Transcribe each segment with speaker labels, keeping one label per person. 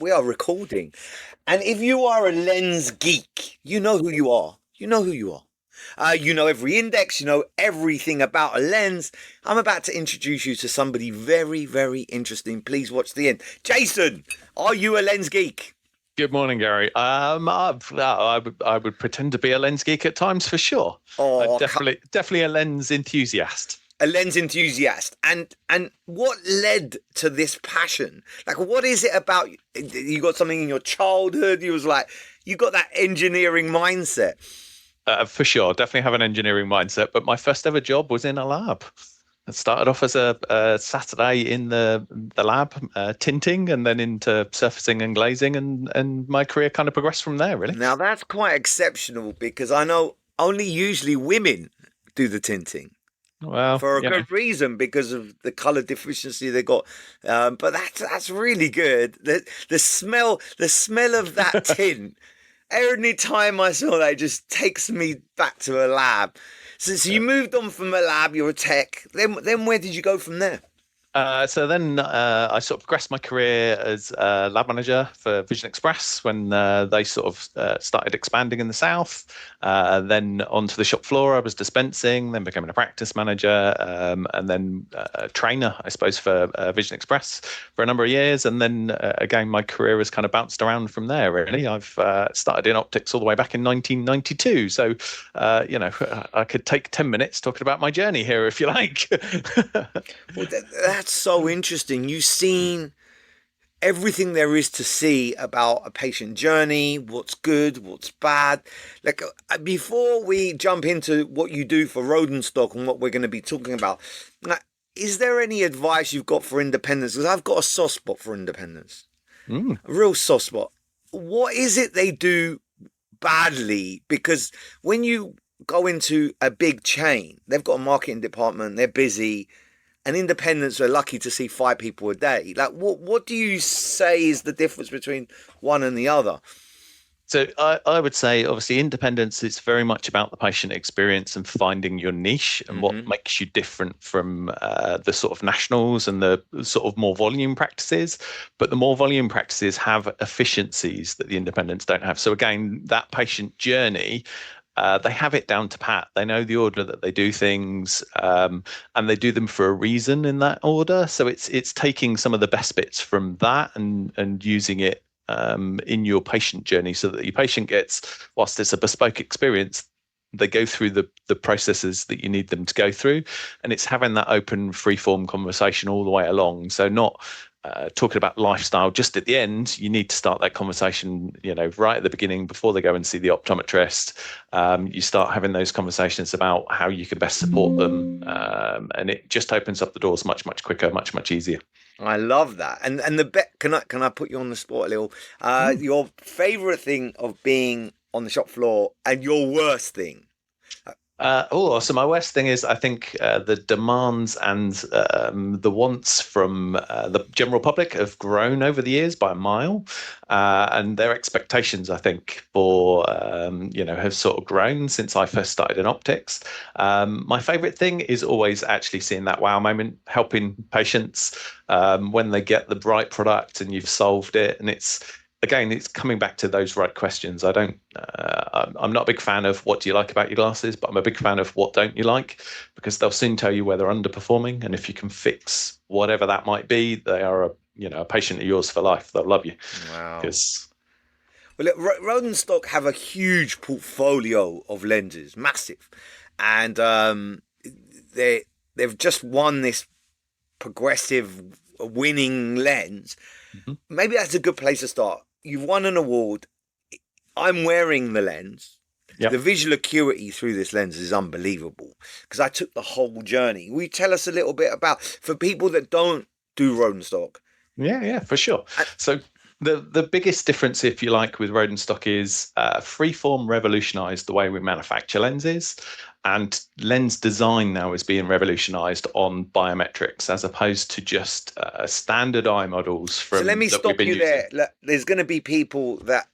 Speaker 1: We are recording. And if you are a lens geek, you know who you are. You know who you are. You know every index, you know everything about a lens. I'm about to introduce you to somebody very, very interesting. Please watch the end. Jason, are you a lens geek?
Speaker 2: Good morning, Gary. I would pretend to be a lens geek at times for sure. I'm
Speaker 1: Oh,
Speaker 2: definitely a lens enthusiast.
Speaker 1: a lens enthusiast. And what led to this passion? Like, what is it about you got something in your childhood? You was like, you got that engineering mindset.
Speaker 2: For sure, definitely have an engineering mindset. But my first ever job was in a lab. I started off as a Saturday in the lab, tinting, and then into surfacing and glazing, and my career kind of progressed from there, really.
Speaker 1: Now that's quite exceptional because I know only usually women do the tinting
Speaker 2: Well,
Speaker 1: for a good reason because of the color deficiency they got. But that's really good. The smell of that tint. Every time I saw that, it just takes me back to a lab. So you moved on from a lab. You're a tech. Then where did you go from there?
Speaker 2: So then I sort of progressed my career as a lab manager for Vision Express when they sort of started expanding in the south. Then onto the shop floor, I was dispensing, then becoming a practice manager, and then a trainer, I suppose, for Vision Express for a number of years. And then again, my career has kind of bounced around from there, really. I've started in optics all the way back in 1992. So, I could take 10 minutes talking about my journey here if you like.
Speaker 1: Well, that's so interesting. You've seen everything there is to see about a patient journey, what's good, what's bad. Like before we jump into what you do for Rodenstock and what we're going to be talking about, like, is there any advice you've got for independence? Because I've got a soft spot for independence,
Speaker 2: Mm.
Speaker 1: a real soft spot. What is it they do badly? Because when you go into a big chain, they've got a marketing department, they're busy, and independents are lucky to see 5 people a day. Like, what do you say is the difference between one and the other?
Speaker 2: So I would say, obviously, independence is very much about the patient experience and finding your niche and what
Speaker 1: Hmm.
Speaker 2: makes you different from the sort of nationals and the sort of more volume practices. But the more volume practices have efficiencies that the independents don't have. So again, that patient journey. They have it down to pat. They know the order that they do things, and they do them for a reason in that order. So it's taking some of the best bits from that and using it in your patient journey so that your patient gets, whilst it's a bespoke experience, they go through the processes that you need them to go through, and it's having that open, free form conversation all the way along. So not talking about lifestyle just at the end. You need to start that conversation, right at the beginning before they go and see the optometrist. You start having those conversations about how you can best support them, and it just opens up the doors much, much quicker, much, much easier.
Speaker 1: I love that. And the bet can I put you on the spot a little?
Speaker 2: Mm.
Speaker 1: Your favorite thing of being on the shop floor and your worst thing.
Speaker 2: So my worst thing is I think the demands and the wants from the general public have grown over the years by a mile, and their expectations, I think, for have sort of grown since I first started in optics. My favourite thing is always actually seeing that wow moment, helping patients when they get the right product and you've solved it, and it's coming back to those right questions. I'm not a big fan of what do you like about your glasses, but I'm a big fan of what don't you like, because they'll soon tell you where they're underperforming. And if you can fix whatever that might be, they are a patient of yours for life. They'll love you
Speaker 1: Wow.
Speaker 2: because
Speaker 1: Well, look, Rodenstock have a huge portfolio of lenses, massive, and they've just won this progressive winning lens. Maybe that's a good place to start. You've won an award. I'm wearing the lens.
Speaker 2: yeah.
Speaker 1: The visual acuity through this lens is unbelievable because I took the whole journey. Will you tell us a little bit about, for people that don't do Rodenstock?
Speaker 2: Yeah, yeah, for sure.
Speaker 1: Uh,
Speaker 2: So the biggest difference, if you like, with Rodenstock is freeform revolutionized the way we manufacture lenses, and lens design now is being revolutionized on biometrics as opposed to just standard eye models
Speaker 1: So let
Speaker 2: from
Speaker 1: me
Speaker 2: that we've
Speaker 1: stop
Speaker 2: been
Speaker 1: you
Speaker 2: using.
Speaker 1: there. There's going to be people that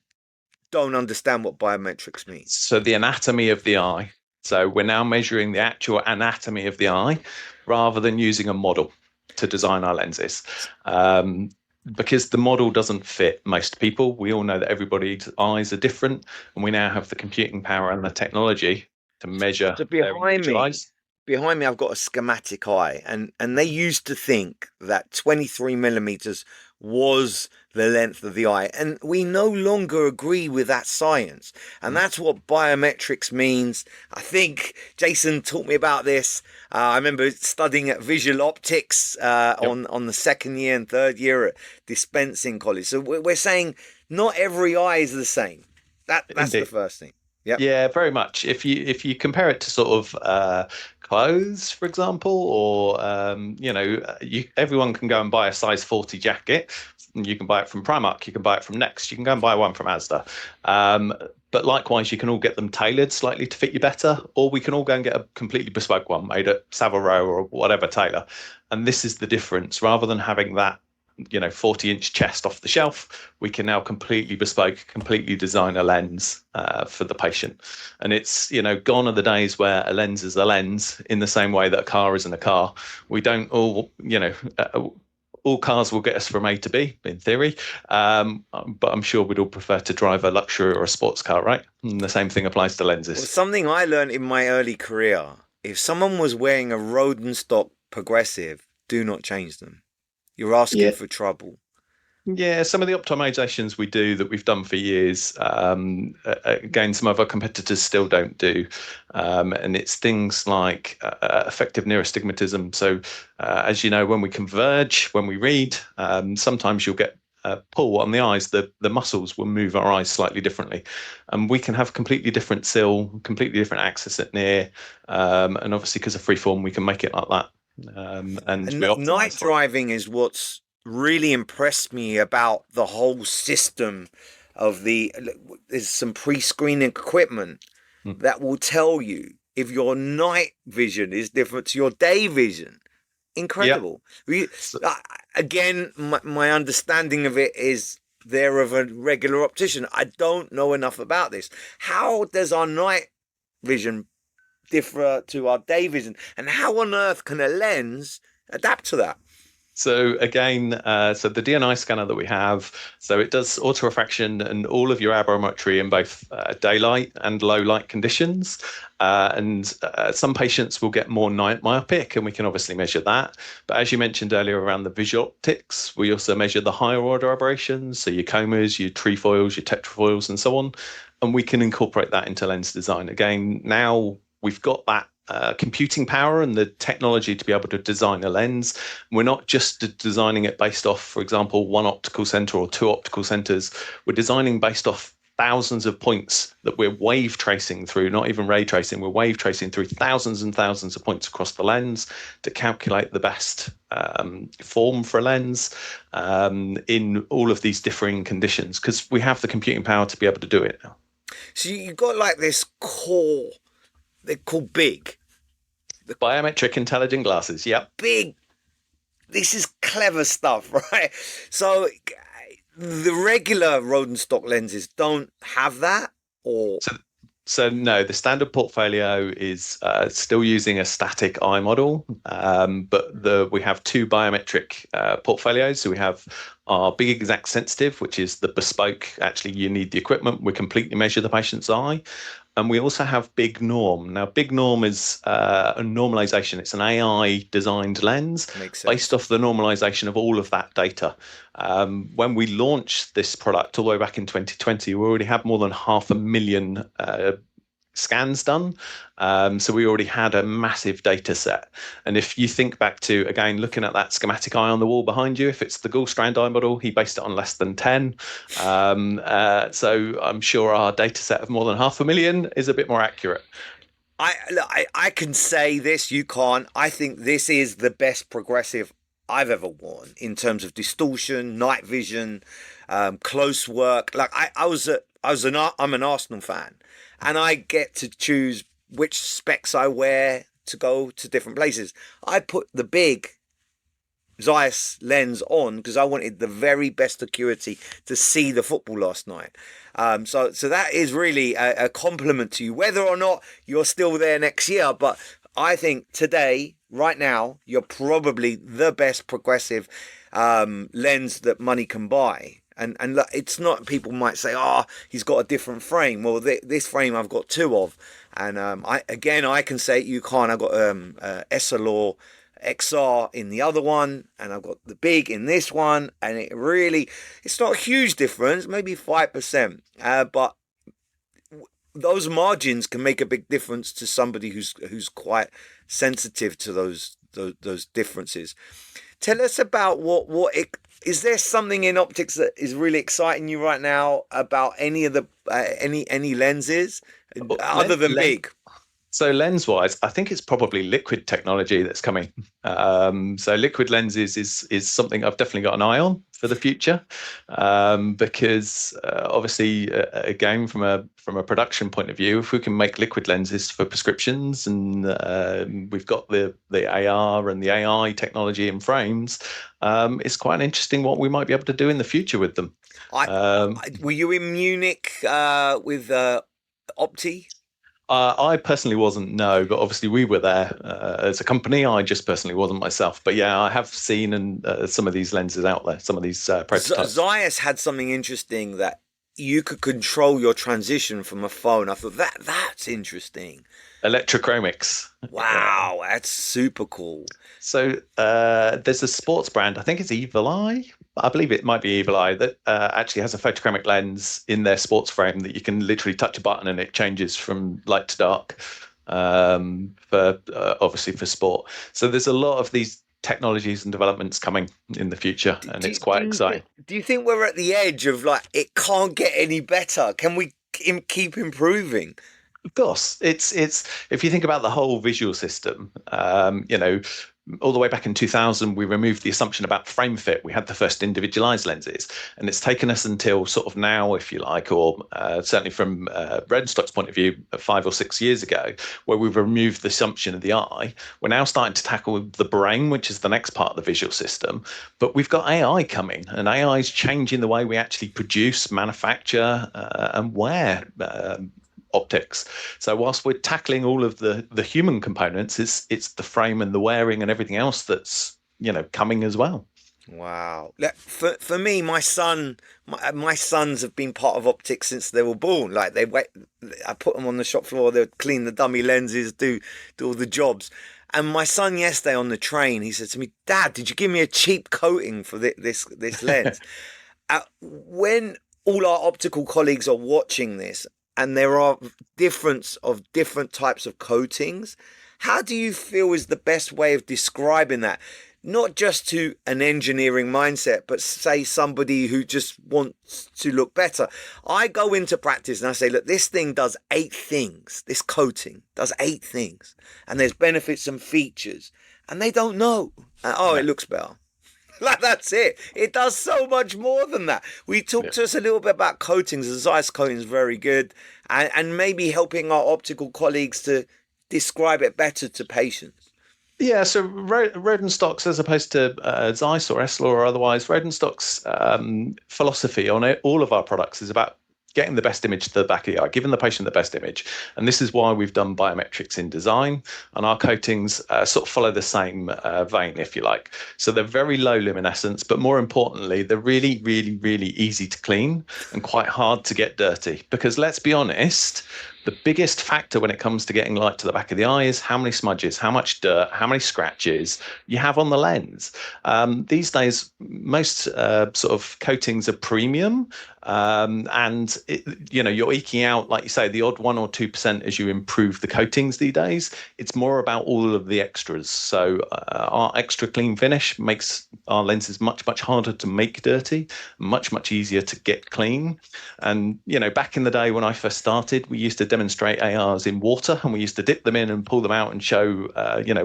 Speaker 1: don't understand what biometrics mean.
Speaker 2: So the anatomy of the eye. So we're now measuring the actual anatomy of the eye rather than using a model to design our lenses. Um, because the model doesn't fit most people. We all know that everybody's eyes are different, and we now have the computing power and the technology to measure
Speaker 1: So
Speaker 2: their individual eyes.
Speaker 1: behind me, I've got a schematic eye, and they used to think that 23 millimeters was the length of the eye, and we no longer agree with that science, and
Speaker 2: Mm.
Speaker 1: that's what biometrics means. I think Jason taught me about this. I remember studying at visual optics
Speaker 2: Yep,
Speaker 1: on the second year and third year at dispensing college. So we're saying not every eye is the same. That's the
Speaker 2: indeed.
Speaker 1: first thing. Yep.
Speaker 2: Yeah, very much. If you compare it to sort of clothes, for example, or everyone can go and buy a size 40 jacket. You can buy it from Primark, you can buy it from Next, you can go and buy one from Asda. Um, but likewise, you can all get them tailored slightly to fit you better, or we can all go and get a completely bespoke one made at Savile Row or whatever tailor. And this is the difference. Rather than having that 40-inch chest off the shelf, we can now completely bespoke, completely design a lens for the patient. And it's, gone are the days where a lens is a lens in the same way that a car isn't a car. We don't all cars will get us from A to B in theory. But I'm sure we'd all prefer to drive a luxury or a sports car, right? And the same thing applies to
Speaker 1: Well,
Speaker 2: lenses.
Speaker 1: something I learned in my early career, if someone was wearing a Rodenstock Progressive, do not change them. You're asking
Speaker 2: Yeah,
Speaker 1: for trouble.
Speaker 2: Yeah, some of the optimizations we do that we've done for years, again, some of our competitors still don't do. And it's things like effective neurostigmatism. So, as you know, when we converge, when we read, sometimes you'll get a pull on the eyes. The muscles will move our eyes slightly differently. And we can have completely different SIL, completely different axis at near. And obviously, because of freeform, we can make it like that. And
Speaker 1: And
Speaker 2: we optimize
Speaker 1: night
Speaker 2: for it.
Speaker 1: driving is what's really impressed me about the whole system of there's some pre-screening equipment
Speaker 2: Mm.
Speaker 1: that will tell you if your night vision is different to your day vision.
Speaker 2: Yeah.
Speaker 1: Incredible. We,
Speaker 2: So,
Speaker 1: uh, Again, my understanding of it is they're of a regular optician. I don't know enough about this. How does our night vision differ to our day vision? And how on earth can a lens adapt to that?
Speaker 2: So again, so the DNI scanner that we have, so it does autorefraction and all of your aberrometry in both daylight and low light conditions. And some patients will get more night myopic, and we can obviously measure that. But as you mentioned earlier around the visual optics, we also measure the higher order aberrations, so your comas, your trefoils, your tetrafoils, and so on. And we can incorporate that into lens design. Again, now we've got that computing power and the technology to be able to design a lens. We're not just designing it based off, for example, one optical center or two optical centers. We're designing based off thousands of points that we're wave tracing through, not even ray tracing. We're wave tracing through thousands and thousands of points across the lens to calculate the best form for a lens in all of these differing conditions, because we have the computing power to be able to do it now.
Speaker 1: So you've got like this core, they're called big. The
Speaker 2: Biometric intelligent glasses. Yep.
Speaker 1: big, this is clever stuff, right? So the regular Rodenstock lenses don't have that, or
Speaker 2: So So no, the standard portfolio is still using a static eye model, but we have two biometric portfolios. So we have our big exact sensitive, which is the bespoke. Actually, you need the equipment. We completely measure the patient's eye, and we also have big norm. Now, big norm is a normalization. It's an AI designed lens
Speaker 1: makes
Speaker 2: based
Speaker 1: sense.
Speaker 2: off the normalization of all of that data. When we launched this product all the way back in 2020, we already had more than 500,000 scans done. So we already had a massive data set. And if you think back to, again, looking at that schematic eye on the wall behind you, if it's the Gallstrand eye model, he based it on less than 10. So I'm sure our data set of more than 500,000 is a bit more accurate.
Speaker 1: I can say this, you can't. I think this is the best progressive I've ever worn in terms of distortion, night vision, close work. Like I'm an Arsenal fan, and I get to choose which specs I wear to go to different places. I put the big Zeiss lens on because I wanted the very best acuity to see the football last night. So that is really a compliment to you, whether or not you're still there next year. But I think today right now, you're probably the best progressive lens that money can buy. And look, it's not, people might say, oh, he's got a different frame. Well, this frame I've got two of. And I can say you can't. I've got Essilor XR in the other one, and I've got the big in this one. And it's not a huge difference, maybe 5%. But those margins can make a big difference to somebody who's quite sensitive to those differences. Tell us about is there something in optics that is really exciting you right now about any of the any lenses other than
Speaker 2: Len,
Speaker 1: big?
Speaker 2: So lens-wise, I think it's probably liquid technology that's coming. So liquid lenses is something I've definitely got an eye on for the future, because obviously, again, from a production point of view, if we can make liquid lenses for prescriptions, and we've got the AR and the AI technology in frames, it's quite interesting what we might be able to do in the future with them.
Speaker 1: I,
Speaker 2: Um,
Speaker 1: were you in Munich with Opti?
Speaker 2: I personally wasn't, no, but obviously we were there as a company. I just personally wasn't myself. But yeah, I have seen some of these lenses out there, some of these prototypes.
Speaker 1: Zeiss had something interesting that you could control your transition from a phone. I thought that's interesting.
Speaker 2: Electrochromics. Yeah.
Speaker 1: Wow, that's super cool.
Speaker 2: So there's a sports brand, I think it's Evil Eye. I believe it might be Evil Eye that actually has a photochromic lens in their sports frame that you can literally touch a button and it changes from light to dark, for obviously for sport. So there's a lot of these technologies and developments coming in the future, and it's quite exciting.
Speaker 1: Do you think we're at the edge of like it can't get any better? Can we keep improving?
Speaker 2: Of course, it's if you think about the whole visual system, all the way back in 2000, we removed the assumption about frame fit. We had the first individualized lenses, and it's taken us until sort of now, if you like, or certainly from Rodenstock's point of view, 5 or 6 years ago, where we've removed the assumption of the eye. We're now starting to tackle the brain, which is the next part of the visual system. But we've got AI coming, and AI is changing the way we actually produce, manufacture, and wear optics. So whilst we're tackling all of the human components, it's the frame and the wearing and everything else that's coming as well.
Speaker 1: Wow. For me, my sons have been part of optics since they were born. Like I put them on the shop floor. They would clean the dummy lenses, do all the jobs. And my son yesterday on the train, he said to me, "Dad, did you give me a cheap coating for this lens?" When all our optical colleagues are watching this, and there are different types of coatings, how do you feel is the best way of describing that? Not just to an engineering mindset, but say somebody who just wants to look better. I go into practice and I say, look, this thing does 8 things. This coating does 8 things. And there's benefits and features. And they don't know. Oh,
Speaker 2: Yeah.
Speaker 1: it looks better. Like that's it. It does so much more than that. We
Speaker 2: Yeah.
Speaker 1: talked to us a little bit about coatings. The Zeiss coating is very good, and maybe helping our optical colleagues to describe it better to patients.
Speaker 2: Yeah, so Rodenstock's, as opposed to Zeiss or Essilor or otherwise, Rodenstock's philosophy on all of our products is about getting the best image to the back of the eye, giving the patient the best image. And this is why we've done biometrics in design, and our coatings sort of follow the same vein, if you like. So they're very low luminescence, but more importantly, they're really, really, really easy to clean and quite hard to get dirty. Because let's be honest, the biggest factor when it comes to getting light to the back of the eye is how many smudges, how much dirt, how many scratches you have on the lens. These days, most sort of coatings are premium, and you're eking out, like you say, the odd 1 or 2% as you improve the coatings these days. It's more about all of the extras. So our extra clean finish makes our lenses much, much harder to make dirty, much, much easier to get clean. And back in the day when I first started, we used to demonstrate ARs in water, and we used to dip them in and pull them out and show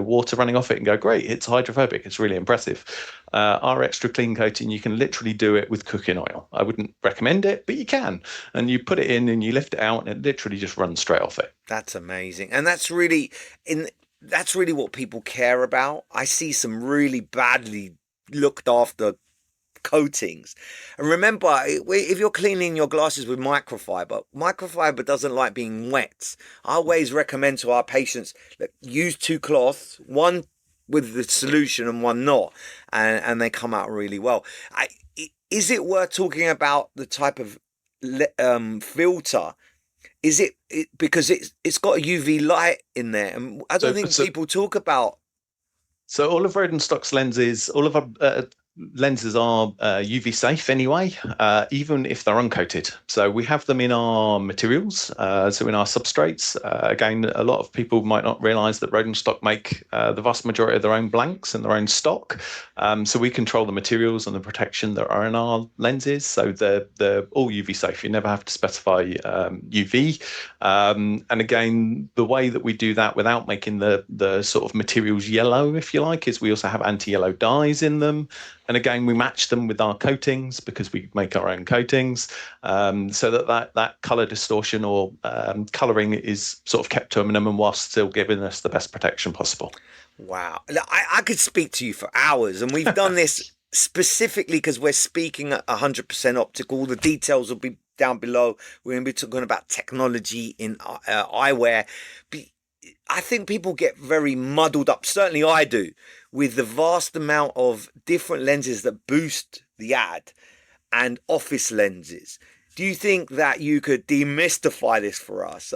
Speaker 2: water running off it and go, great, it's hydrophobic, it's really impressive. Our extra clean coating, you can literally do it with cooking oil. I wouldn't recommend it, but you can. And you put it in and you lift it out and it literally just runs straight off it.
Speaker 1: That's amazing, and that's really what people care about. I see some really badly looked after coatings. And remember, if you're cleaning your glasses with microfiber doesn't like being wet. I always recommend to our patients, look, use 2 cloths, one with the solution and one not, and they come out really well. Is it worth talking about the type of filter? Is it because it's got a UV light in there, and I don't
Speaker 2: So,
Speaker 1: think
Speaker 2: so
Speaker 1: people talk about.
Speaker 2: So all of Rodenstock's lenses, all of our lenses are UV safe anyway, even if they're uncoated. So we have them in our materials, so in our substrates. Again, a lot of people might not realize that Rodenstock make the vast majority of their own blanks and their own stock. So we control the materials and the protection that are in our lenses. So they're all UV safe. You never have to specify UV. And again, the way that we do that without making the sort of materials yellow, if you like, is we also have anti-yellow dyes in them. And again, we match them with our coatings because we make our own coatings, so that color distortion or coloring is sort of kept to a minimum whilst still giving us the best protection possible.
Speaker 1: Wow, I could speak to you for hours, and we've done this specifically because we're speaking at 100% optical. The details will be down below. We're going to be talking about technology in eyewear. I think people get very muddled up, certainly I do, with the vast amount of different lenses that boost the ad and office lenses. Do you think that you could demystify this for us?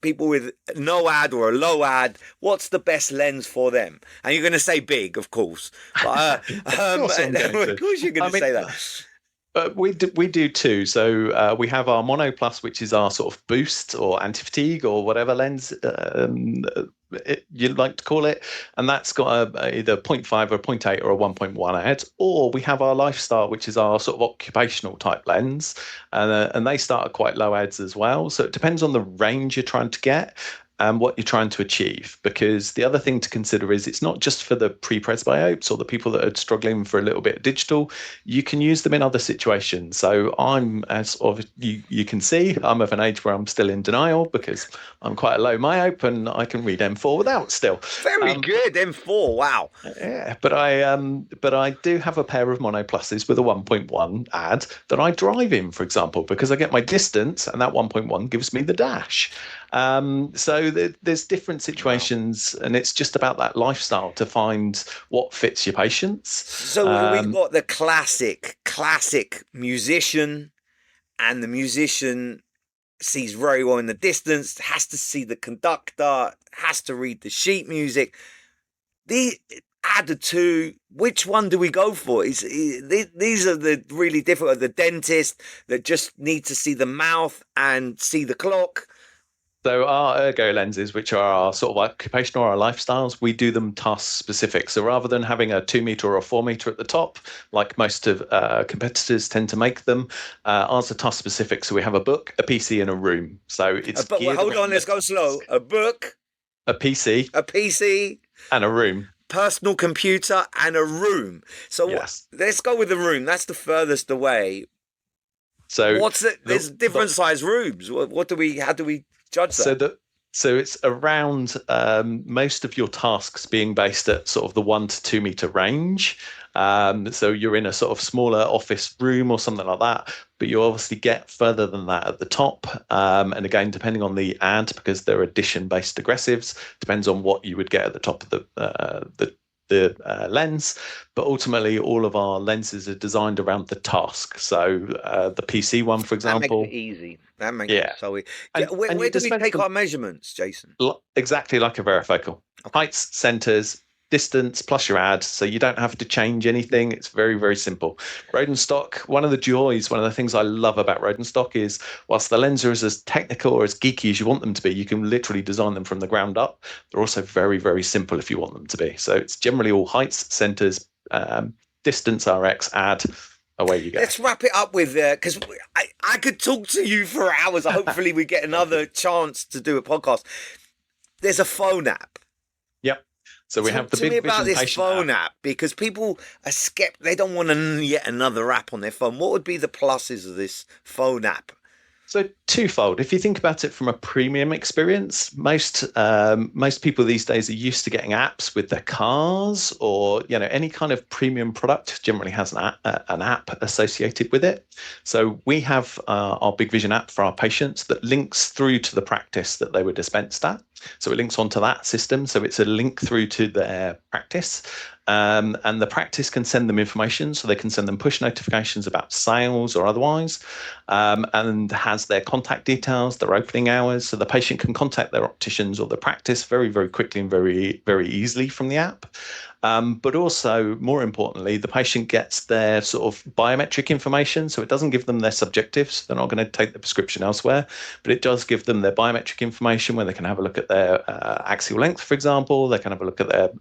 Speaker 1: People with no ad or a low ad, what's the best lens for them? And you're going to say big, of course. But,
Speaker 2: Of course I'm going to.
Speaker 1: of course you're going to say that.
Speaker 2: We do too. So we have our Mono Plus, which is our sort of boost or anti-fatigue or whatever lens you'd like to call it, and that's got either 0.5 or a 0.8 or a 1.1 ad. Or we have our Lifestyle, which is our sort of occupational type lens, and they start at quite low ads as well. So it depends on the range you're trying to get and what you're trying to achieve. Because the other thing to consider is it's not just for the pre-presbyopes or the people that are struggling for a little bit of digital. You can use them in other situations. So I'm, as of you can see, I'm of an age where I'm still in denial because I'm quite a low myope and I can read M4 without still.
Speaker 1: Very good, M4, wow.
Speaker 2: Yeah, but I do have a pair of Mono Pluses with a 1.1 ad that I drive in, for example, because I get my distance and that 1.1 gives me the dash. So there's different situations, and it's just about that lifestyle to find what fits your patients.
Speaker 1: So we've got the classic musician, and the musician sees very well in the distance, has to see the conductor, has to read the sheet music. The add the two, which one do we go for? These are the really difficult. The dentist that just need to see the mouth and see the clock.
Speaker 2: So our ergo lenses, which are our sort of occupational or our lifestyles, we do them task specific. So rather than having a 2 meter or a 4 meter at the top, like most of competitors tend to make them, ours are task specific. So we have a book, a PC, and a room. So it's
Speaker 1: But hold on, let's go slow. A book,
Speaker 2: a
Speaker 1: PC,
Speaker 2: and a room.
Speaker 1: Personal computer, and a room. So
Speaker 2: yes.
Speaker 1: Let's go with the room. That's the furthest away.
Speaker 2: So
Speaker 1: what's it? There's different size rooms. What do we? How do we judge that?
Speaker 2: So it's around most of your tasks being based at sort of the 1 to 2 meter range. So you're in a sort of smaller office room or something like that, but you obviously get further than that at the top. And again, depending on the ad, because they're addition-based aggressives, depends on what you would get at the top of the lens. But ultimately, all of our lenses are designed around the task. So the PC one, for example,
Speaker 1: that makes it easy. That makes it so easy. Where do we take our measurements, Jason?
Speaker 2: Exactly like a varifocal. Okay. Heights, centers, distance plus your ad, so you don't have to change anything. It's very, very simple. Rodenstock, one of the things I love about Rodenstock is whilst the lenses are as technical or as geeky as you want them to be, you can literally design them from the ground up. They're also very, very simple if you want them to be. So it's generally all heights, centers, distance, RX, ad. Away you go.
Speaker 1: Let's wrap it up with because I could talk to you for hours. Hopefully we get another chance to do a podcast. There's a phone app.
Speaker 2: Yep. So we have the
Speaker 1: Big Vision about this phone
Speaker 2: app
Speaker 1: because people are skeptical. They don't want yet another app on their phone. What would be the pluses of this phone app?
Speaker 2: So twofold. If you think about it from a premium experience, most people these days are used to getting apps with their cars, or any kind of premium product generally has an app associated with it. So we have our Big Vision app for our patients that links through to the practice that they were dispensed at. So it links onto that system. So it's a link through to their practice. And the practice can send them information. So they can send them push notifications about sales or otherwise, and has their contact details, their opening hours. So the patient can contact their opticians or the practice very, very quickly and very, very easily from the app. But also, more importantly, the patient gets their sort of biometric information. So it doesn't give them their subjectives. They're not going to take the prescription elsewhere, but it does give them their biometric information where they can have a look at their axial length, for example. They can have a look at their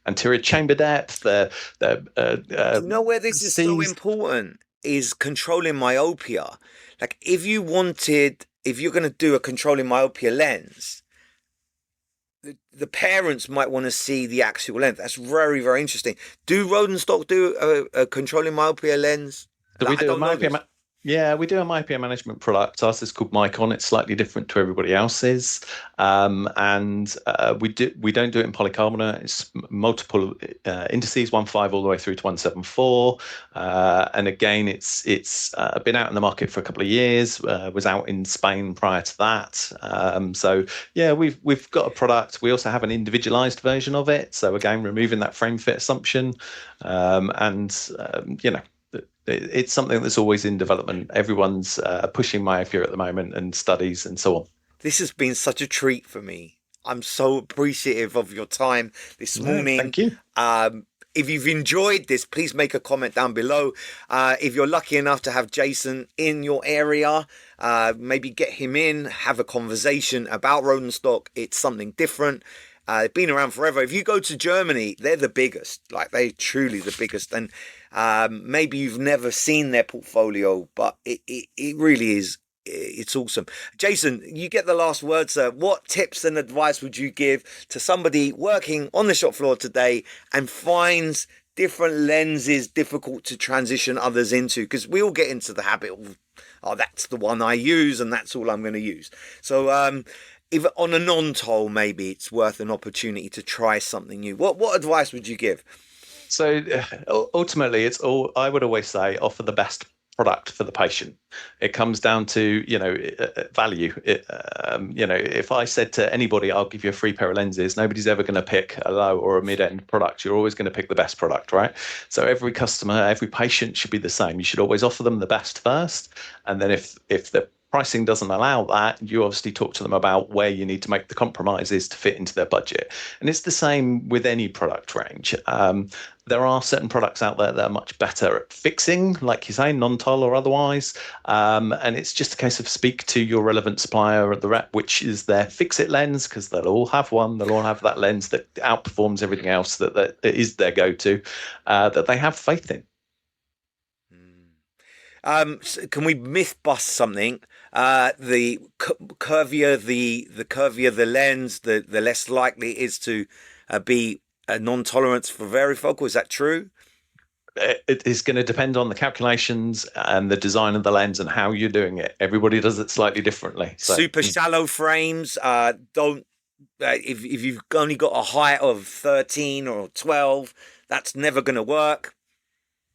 Speaker 2: anterior chamber depth, their
Speaker 1: Do you know where this is so
Speaker 2: C's.
Speaker 1: important? Is controlling myopia. Like if you're going to do a controlling myopia lens, the parents might want to see the axial length. That's very, very interesting. Do Rodenstock do a controlling myopia lens?
Speaker 2: So we
Speaker 1: Like, I
Speaker 2: do a
Speaker 1: don't know
Speaker 2: myopia.
Speaker 1: this.
Speaker 2: Yeah, we do a myopia management product. Ours is called Mycon. It's slightly different to everybody else's, and we don't do it in polycarbonate. It's multiple indices, 1.5 all the way through to 1.74. And again, it's been out in the market for a couple of years. Was out in Spain prior to that. So yeah, we've got a product. We also have an individualized version of it. So again, removing that frame fit assumption, and you know, it's something that's always in development. Everyone's pushing myopia at the moment and studies and so on.
Speaker 1: This has been such a treat for me. I'm so appreciative of your time this
Speaker 2: No,
Speaker 1: morning.
Speaker 2: thank you.
Speaker 1: If you've enjoyed this, please make a comment down below. If you're lucky enough to have Jason in your area, maybe get him in, have a conversation about Rodenstock. It's something different. They've been around forever. If you go to Germany, they're the biggest. Like, they're truly the biggest. And maybe you've never seen their portfolio, but it really is. It's awesome. Jason, you get the last word, sir. What tips and advice would you give to somebody working on the shop floor today and finds different lenses difficult to transition others into? Because we all get into the habit of, oh, that's the one I use and that's all I'm going to use. So if on a non-toll, maybe it's worth an opportunity to try something new. What advice would you give?
Speaker 2: So ultimately, it's all I would always say: offer the best product for the patient. It comes down to value. If I said to anybody, "I'll give you a free pair of lenses," nobody's ever going to pick a low or a mid-end product. You're always going to pick the best product, right? So every customer, every patient should be the same. You should always offer them the best first, and then if the pricing doesn't allow that, you obviously talk to them about where you need to make the compromises to fit into their budget. And it's the same with any product range. There are certain products out there that are much better at fixing, like you say, non-toll or otherwise. And it's just a case of speak to your relevant supplier at the rep, which is their fix-it lens, because they'll all have one. They'll all have that lens that outperforms everything else that is their go-to, that they have faith in.
Speaker 1: So can we myth bust something? The curvier the curvier the lens, the less likely it is to be a non-tolerance for varifocal. Is that true?
Speaker 2: It is going to depend on the calculations and the design of the lens and how you're doing it. Everybody does it slightly differently. So,
Speaker 1: Super shallow frames don't. If you've only got a height of 13 or 12, that's never going to work.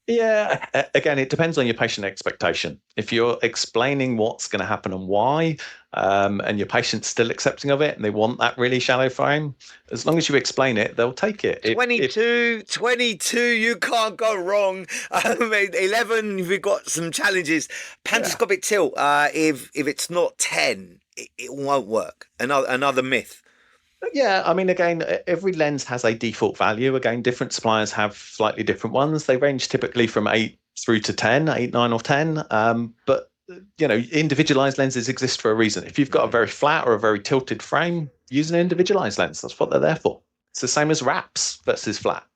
Speaker 2: yeah, again, it depends on your patient expectation. If you're explaining what's going to happen and why, and your patient's still accepting of it and they want that really shallow frame, as long as you explain it, they'll take it.
Speaker 1: 22, you can't go wrong. 11, we've got some challenges.
Speaker 2: Yeah.
Speaker 1: Pantoscopic tilt, if it's not 10, it won't work. Another myth.
Speaker 2: Yeah, I mean, again, every lens has a default value. Again, different suppliers have slightly different ones. They range typically from 8 through to 10, 8, 9, or 10. But individualized lenses exist for a reason. If you've got a very flat or a very tilted frame, use an individualized lens. That's what they're there for. It's the same as wraps versus flat.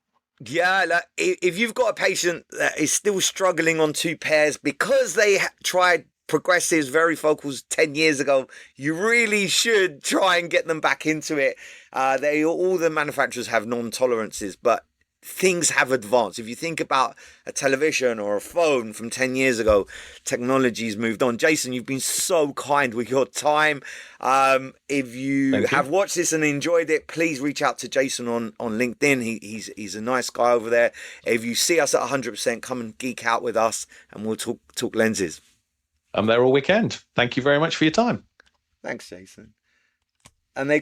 Speaker 1: Yeah, like if you've got a patient that is still struggling on two pairs because they tried progressives, varifocals 10 years ago, you really should try and get them back into it. All the manufacturers have non-tolerances, but things have advanced. If you think about a television or a phone from 10 years ago, technology's moved on. Jason, you've been so kind with your time. If you have watched this and enjoyed it, please reach out to Jason on LinkedIn. He's a nice guy over there. If you see us at 100%, come and geek out with us and we'll talk lenses.
Speaker 2: I'm there all weekend. Thank you very much for your time.
Speaker 1: Thanks, Jason. And they